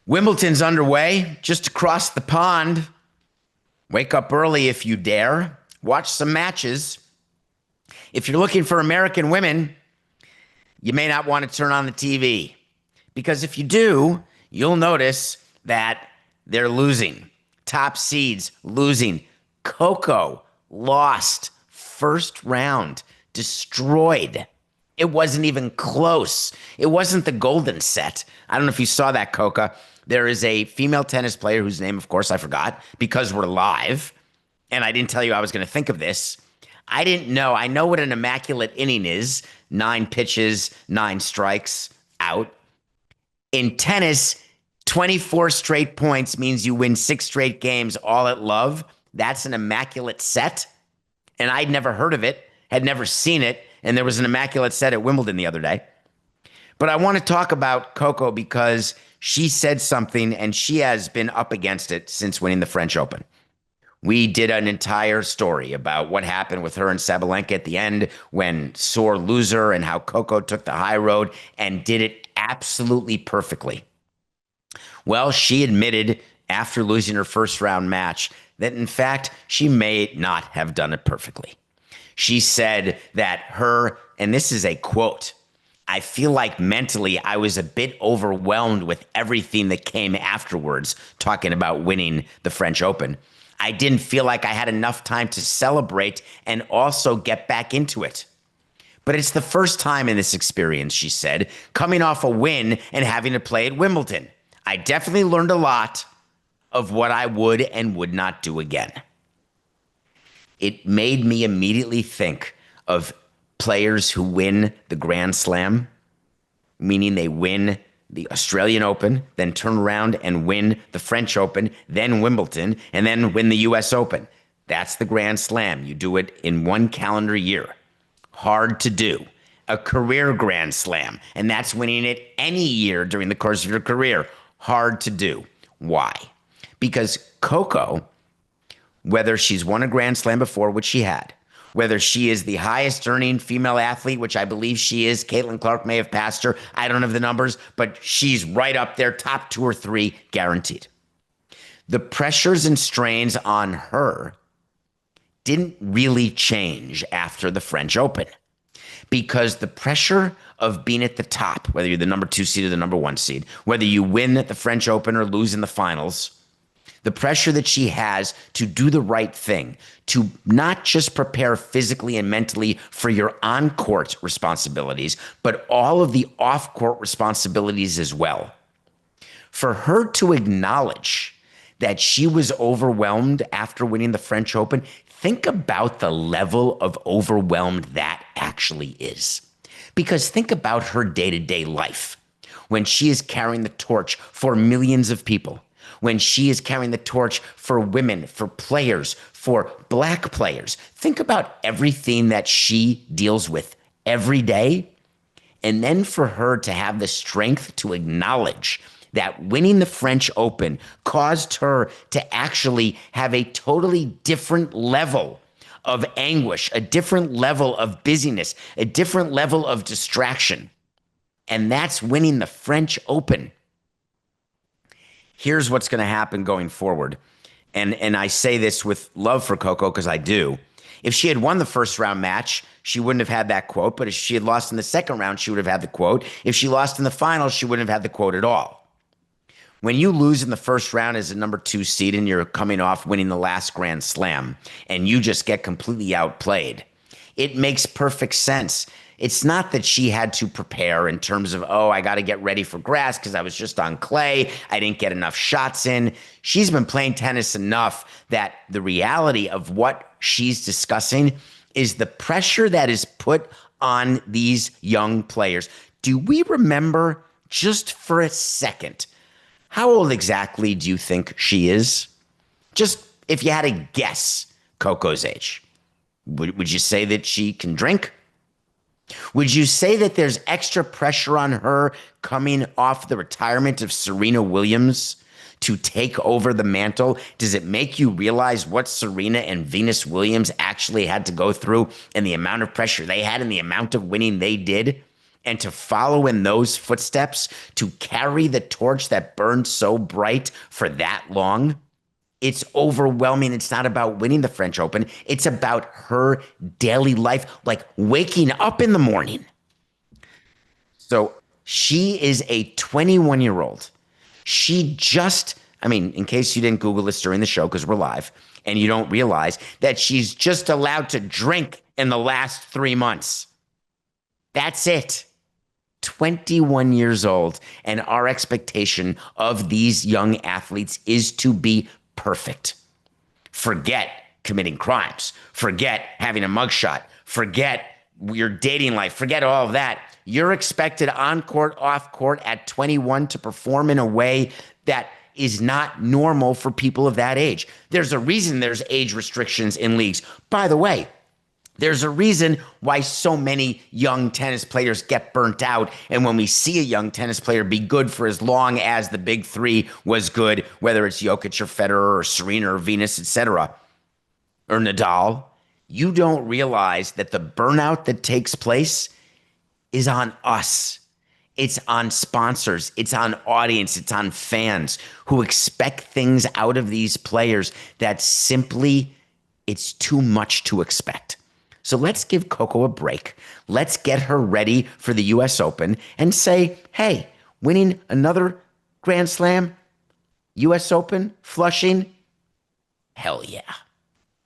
Wimbledon's underway just across the pond. Wake up early if you dare. Watch some matches. If you're looking for American women, you may not want to turn on the TV. Because if you do, you'll notice that they're losing. Top seeds losing. Coco lost first round. Destroyed. It wasn't even close. It wasn't the golden set. I don't know if you saw that, Coca. There is a female tennis player whose name, of course, I forgot because we're live. And I didn't tell you I was going to think of this. I didn't know. I know what an immaculate inning is. 9 pitches, 9 strikes, out. In tennis, 24 straight points means you win 6 straight games all at love. That's an immaculate set. And I'd never heard of it, had never seen it. And there was an immaculate set at Wimbledon the other day. But I want to talk about Coco because she said something and she has been up against it since winning the French Open. We did an entire story about what happened with her and Sabalenka at the end when sore loser and how Coco took the high road and did it absolutely perfectly. Well, she admitted after losing her first round match that in fact she may not have done it perfectly. She said that and this is a quote, I feel like mentally I was a bit overwhelmed with everything that came afterwards, talking about winning the French Open. I didn't feel like I had enough time to celebrate and also get back into it. But it's the first time in this experience, she said, coming off a win and having to play at Wimbledon. I definitely learned a lot of what I would and would not do again. It made me immediately think of players who win the Grand Slam, meaning they win the Australian Open, then turn around and win the French Open, then Wimbledon, and then win the US Open. That's the Grand Slam. You do it in one calendar year. Hard to do. A career Grand Slam, and that's winning it any year during the course of your career. Hard to do. Why? Because Coco, whether she's won a Grand Slam before, which she had, whether she is the highest earning female athlete, which I believe she is, Caitlin Clark may have passed her, I don't have the numbers, but she's right up there, top 2 or 3, guaranteed. The pressures and strains on her didn't really change after the French Open because the pressure of being at the top, whether you're the number 2 seed or the number 1 seed, whether you win at the French Open or lose in the finals, the pressure that she has to do the right thing, to not just prepare physically and mentally for your on-court responsibilities, but all of the off-court responsibilities as well. For her to acknowledge that she was overwhelmed after winning the French Open, think about the level of overwhelmed that actually is. Because think about her day-to-day life when she is carrying the torch for millions of people, when she is carrying the torch for women, for players, for black players. Think about everything that she deals with every day. And then for her to have the strength to acknowledge that winning the French Open caused her to actually have a totally different level of anguish, a different level of busyness, a different level of distraction. And that's winning the French Open. Here's what's going to happen going forward. And I say this with love for Coco because I do. If she had won the first round match, she wouldn't have had that quote. But if she had lost in the second round, she would have had the quote. If she lost in the final, she wouldn't have had the quote at all. When you lose in the first round as a number 2 seed and you're coming off winning the last Grand Slam and you just get completely outplayed, it makes perfect sense. It's not that she had to prepare in terms of, I got to get ready for grass because I was just on clay. I didn't get enough shots in. She's been playing tennis enough that the reality of what she's discussing is the pressure that is put on these young players. Do we remember just for a second, how old exactly do you think she is? Just if you had to guess Coco's age, would you say that she can drink? Would you say that there's extra pressure on her coming off the retirement of Serena Williams to take over the mantle? Does it make you realize what Serena and Venus Williams actually had to go through and the amount of pressure they had and the amount of winning they did? And to follow in those footsteps, to carry the torch that burned so bright for that long, it's overwhelming. It's not about winning the French Open. It's about her daily life, like waking up in the morning. So she is a 21-year-old. She just, I mean, in case you didn't Google this during the show, because we're live, and you don't realize that she's just allowed to drink in the last 3 months. That's it. 21 years old. And our expectation of these young athletes is to be perfect. Forget committing crimes. Forget having a mugshot. Forget your dating life. Forget all of that. You're expected on court, off court at 21 to perform in a way that is not normal for people of that age. There's a reason there's age restrictions in leagues. By the way, there's a reason why so many young tennis players get burnt out. And when we see a young tennis player be good for as long as the big three was good, whether it's Jokic or Federer or Serena or Venus, etc., or Nadal, you don't realize that the burnout that takes place is on us. It's on sponsors. It's on audience. It's on fans who expect things out of these players that simply, it's too much to expect. So let's give Coco a break. Let's get her ready for the US Open and say, hey, winning another Grand Slam, US Open, Flushing, hell yeah.